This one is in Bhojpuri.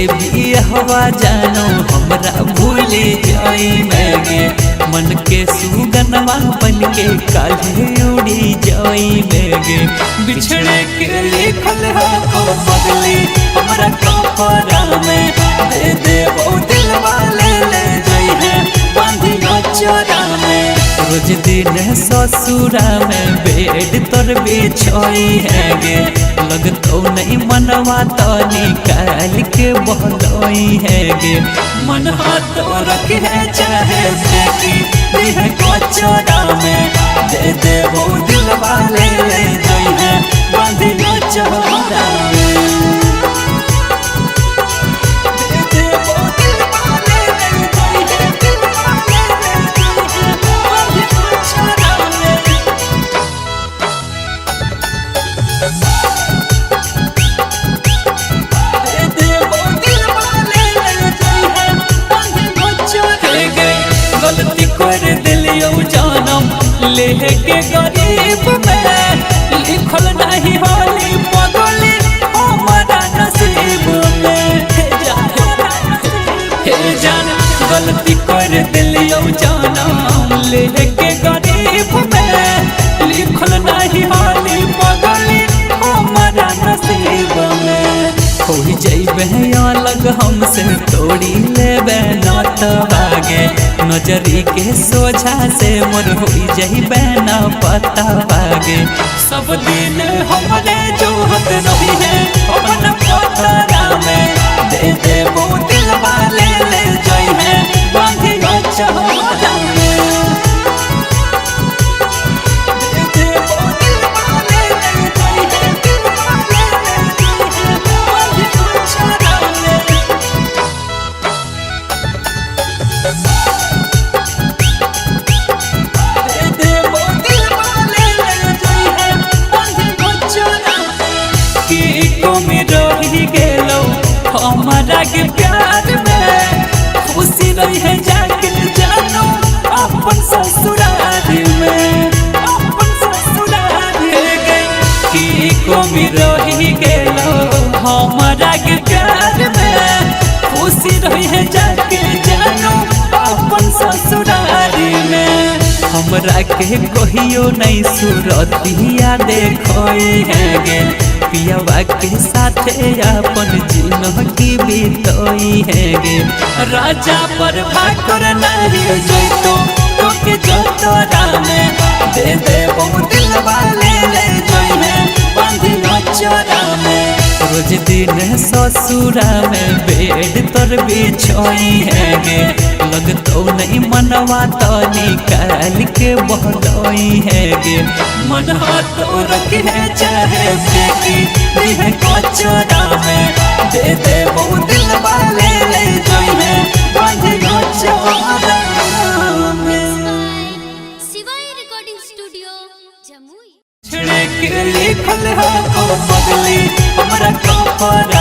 भी हवा जानो हमरा भूले जाई मैगे मन के सुगनवा बन के काले उड़ी जाई मैगे बिछड़े के लिखल है ओ पगली हमरा कपड़ा में दे दे वो दिल वाले ले जाई है बांधी चोरा में रोज दिन ससुरा में बेड तोर बिछोई है गे लगतो नहीं मनवा तो निकाल के बहलोई है गे मन हाथ रख है चाहे फेंकी दिल को चोरा में दे दे वो दिल वाले ले जाई है बांधी चोरा में गलती कर दिलियो जानम लेके गरीब में लिखल नहीं होली पगली हमारा नसीब में हे जान गलती कर दिलियो जानम लेके गरीब में लिखल नहीं होली पगली हमारा नसीब में कोई जैबे अलग हमसे तोड़ी लेबे न तबागे नजरी के सोझा से मोर होई जइबे न पता बागे सब दिन हमरे जोहत रही है अपन पतरा में दे दे वो दिल वाले ले जाई है बांधी चोरा में हमारा के प्यार में खुशी रही है जाके जानो अपन ससुराल में अपन ससुराल गई की कमी रही गेलो हमारा के प्यार में खुशी रही है जाके जानो अपन ससुराल में हमरा के कहियो नहीं सूरतिया देखोई है गे पियावा के साथे अपन जिंदगी बीतोई है गे राजा पर भाकर नहीं जैतो तो के जोतरा में दे दे वो दिल वाले ले जाई है बांधी चोरा में रोज दिन ससुरा में बेड तोर बिछोई है गे लगतो नहीं मनवा तो निकाल के बहलोई है गे मन हाथ रख है चाहे फेंकी दिल को चोरा में दे दे वो दिल वाले ले जाई है बांधी चोरा में शिवाय रिकॉर्डिंग स्टूडियो जमुई छिड़े के लिखल है ओ पगली हमरा कपड़ा